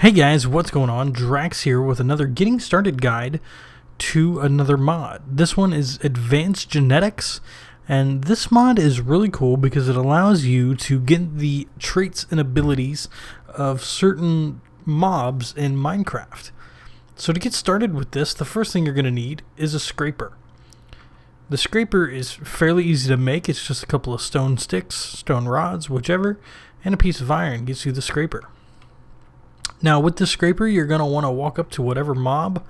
Hey guys, what's going on? Drax here with another getting started guide to another mod. This one is Advanced Genetics, and this mod is really cool because it allows you to get the traits and abilities of certain mobs in Minecraft. So to get started with this, the first thing you're going to need is a scraper. The scraper is fairly easy to make. It's just a couple of stone sticks, stone rods, whichever, and a piece of iron gets you the scraper. Now with the scraper, you're going to want to walk up to whatever mob,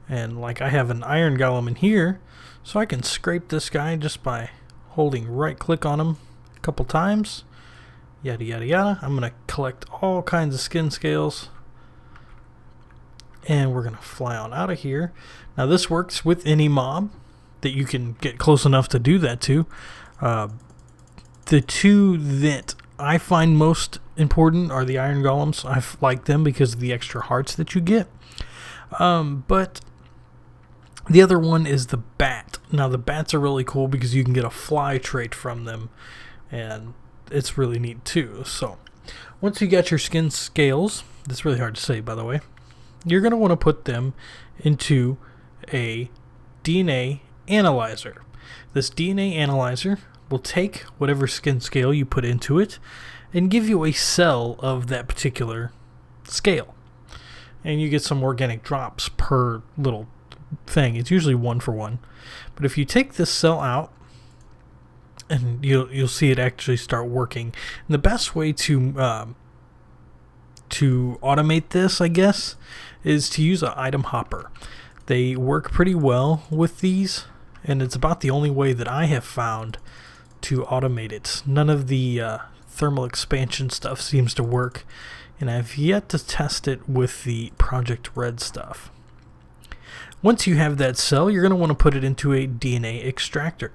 and like I have an iron golem in here, so I can scrape this guy just by holding right click on him a couple times, yada yada yada. I'm going to collect all kinds of skin scales, and we're going to fly on out of here. Now this works with any mob that you can get close enough to do that to. The two that I find most important are the iron golems. I like them because of the extra hearts that you get. But the other one is the bat. Now the bats are really cool because you can get a fly trait from them, and it's really neat too. So once you got your skin scales, that's really hard to say by the way, you're going to want to put them into a DNA analyzer. This DNA analyzer will take whatever skin scale you put into it and give you a cell of that particular scale. And you get some organic drops per little thing. It's usually 1 for 1. But if you take this cell out, and you'll see it actually start working. And the best way to automate this, I guess, is to use an item hopper. They work pretty well with these, and it's about the only way that I have found to automate it. None of the thermal expansion stuff seems to work, and I've yet to test it with the Project Red stuff. Once you have that cell, you're going to want to put it into a DNA extractor.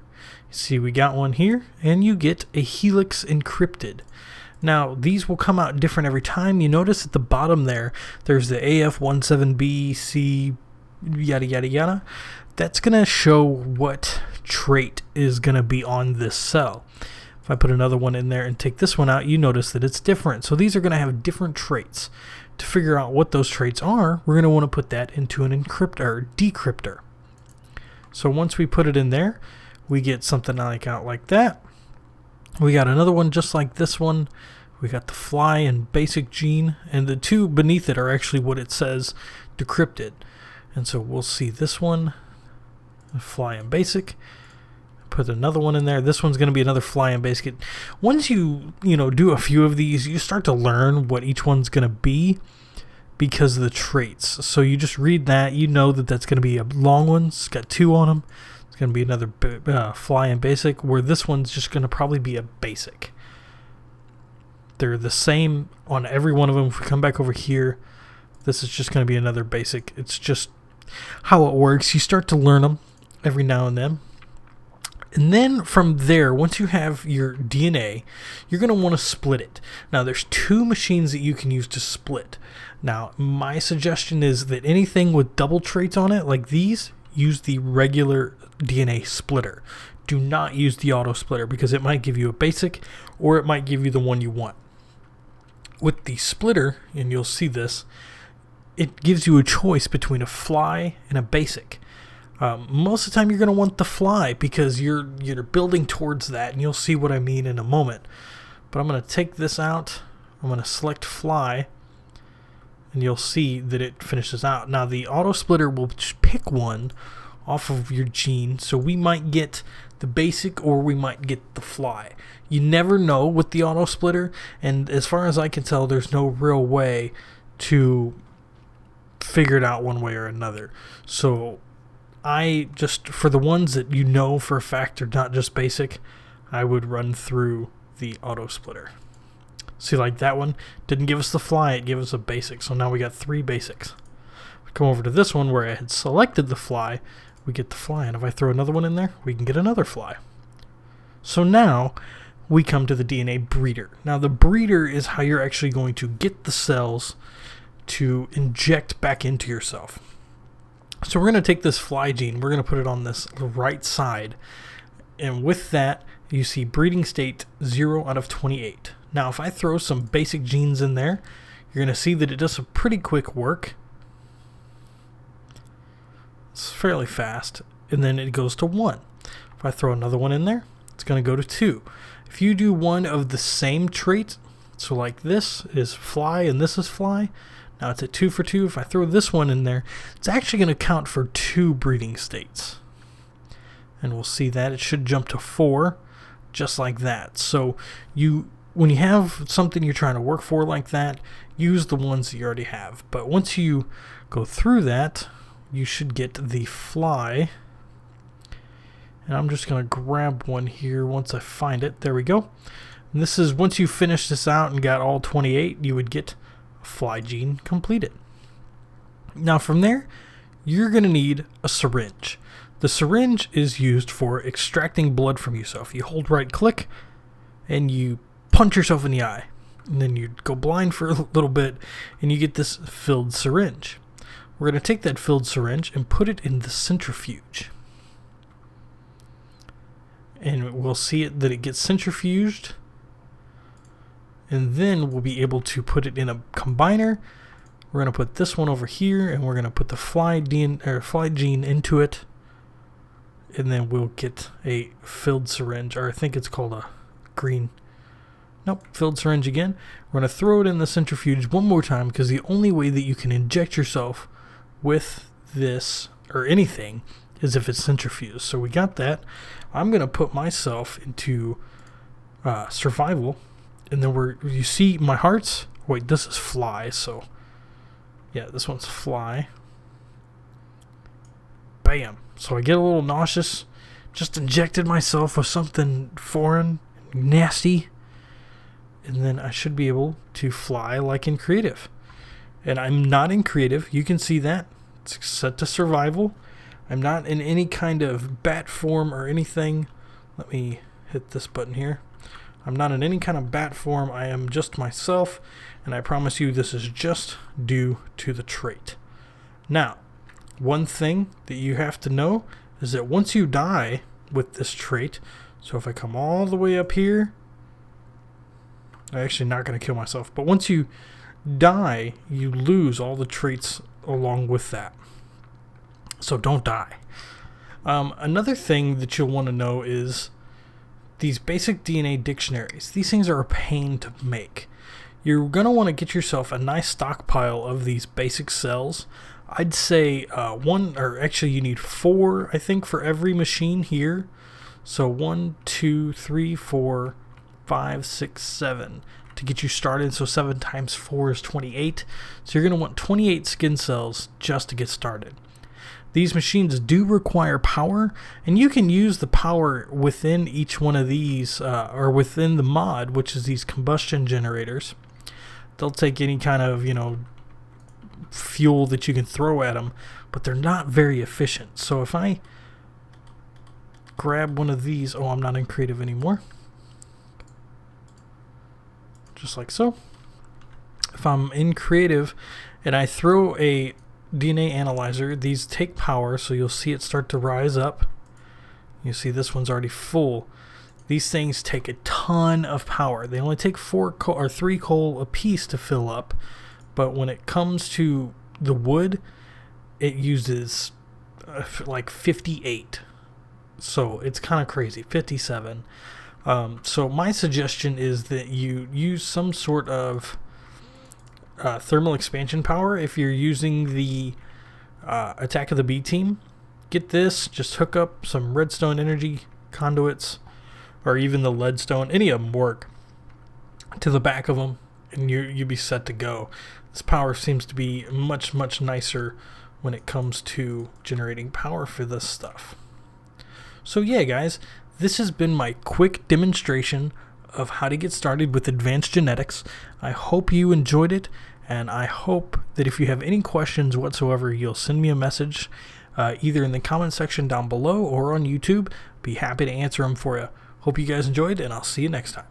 See, we got one here, and you get a helix encrypted. Now, these will come out different every time. You notice at the bottom there's the AF17BC yada yada yada. That's going to show what trait is going to be on this cell. If I put another one in there and take this one out, you notice that it's different. So these are going to have different traits. To figure out what those traits are, we're going to want to put that into an encryptor or decryptor. So once we put it in there, we get something out like that. We got another one just like this one. We got the fly and basic gene, and the two beneath it are actually what it says decrypted. And so we'll see this one, fly and basic. Put another one in there. This one's going to be another fly and basic. Once you do a few of these, you start to learn what each one's going to be because of the traits. So you just read that, you know that that's going to be a long one. It's got 2 on them. It's going to be another fly and basic, where this one's just going to probably be a basic. They're the same on every one of them. If we come back over here, this is just going to be another basic. It's just how it works. You start to learn them every now and then. And then from there, once you have your DNA, you're going to want to split it. Now, there's 2 machines that you can use to split. Now, my suggestion is that anything with double traits on it, like these, use the regular DNA splitter. Do not use the auto splitter because it might give you a basic or it might give you the one you want. With the splitter, and you'll see this, it gives you a choice between a fly and a basic. Most of the time you're going to want the fly because you're building towards that, and you'll see what I mean in a moment. But I'm going to take this out. I'm going to select fly, and you'll see that it finishes out. Now the auto splitter will pick one off of your gene, so we might get the basic or we might get the fly. You never know with the auto splitter, and as far as I can tell, there's no real way to figure it out one way or another. So I just, for the ones that you know for a fact are not just basic, I would run through the auto splitter. See, like that one didn't give us the fly, it gave us a basic. So now we got 3 basics. Come over to this one where I had selected the fly, we get the fly. And if I throw another one in there, we can get another fly. So now we come to the DNA breeder. Now the breeder is how you're actually going to get the cells to inject back into yourself. So we're going to take this fly gene, we're going to put it on this right side, and with that you see breeding state 0 out of 28. Now if I throw some basic genes in there, you're going to see that it does some pretty quick work. It's fairly fast. And then it goes to 1. If I throw another one in there, it's going to go to 2. If you do one of the same trait, so like this is fly and this is fly, now it's at 2 for 2. If I throw this one in there, it's actually going to count for 2 breeding states. And we'll see that it should jump to 4, just like that. So when you have something you're trying to work for like that, use the ones that you already have. But once you go through that, you should get the fly. And I'm just going to grab one here once I find it. There we go. And this is, once you finish this out and got all 28, you would get a fly gene completed. Now from there, you're going to need a syringe. The syringe is used for extracting blood from yourself. You hold right click and you punch yourself in the eye. And then you go blind for a little bit and you get this filled syringe. We're going to take that filled syringe and put it in the centrifuge. And we'll see that it gets centrifuged. And then we'll be able to put it in a combiner. We're going to put this one over here and we're going to put the fly gene into it. And then we'll get a filled syringe, or I think it's called a green. Nope, filled syringe again. We're going to throw it in the centrifuge one more time because the only way that you can inject yourself with this or anything is if it's centrifuged. So we got that. I'm going to put myself into survival. And then you see my hearts? Wait, this is fly, so yeah, this one's fly. Bam. So I get a little nauseous. Just injected myself with something foreign, nasty. And then I should be able to fly like in creative. And I'm not in creative. You can see that. It's set to survival. I'm not in any kind of bat form or anything. Let me hit this button here. I'm not in any kind of bat form. I am just myself. And I promise you this is just due to the trait. Now, one thing that you have to know is that once you die with this trait, so if I come all the way up here, I'm actually not going to kill myself, but once you die, you lose all the traits along with that. So don't die. Another thing that you'll want to know is these basic DNA dictionaries. These things are a pain to make. You're going to want to get yourself a nice stockpile of these basic cells. I'd say one, or actually you need 4, I think, for every machine here. So 1, 2, 3, 4, 5, 6, 7 to get you started. So 7 times 4 is 28. So you're going to want 28 skin cells just to get started. These machines do require power, and you can use the power within each one of these, or within the mod, which is these combustion generators. They'll take any kind of, fuel that you can throw at them, but they're not very efficient. So if I grab one of these, I'm not in creative anymore. Just like so. If I'm in creative and I throw a DNA analyzer, these take power, so you'll see it start to rise up. You see this one's already full. These things take a ton of power. They only take 3 coal a piece to fill up, but when it comes to the wood, it uses like 58. So it's kind of crazy, 57. So my suggestion is that you use some sort of thermal expansion power. If you're using the Attack of the B team, get this, just hook up some redstone energy conduits, or even the leadstone, any of them work, to the back of them, and you'll be set to go. This power seems to be much, much nicer when it comes to generating power for this stuff. So yeah, guys, this has been my quick demonstration of how to get started with advanced genetics. I hope you enjoyed it, and I hope that if you have any questions whatsoever, you'll send me a message either in the comment section down below or on YouTube. Be happy to answer them for you. Hope you guys enjoyed, and I'll see you next time.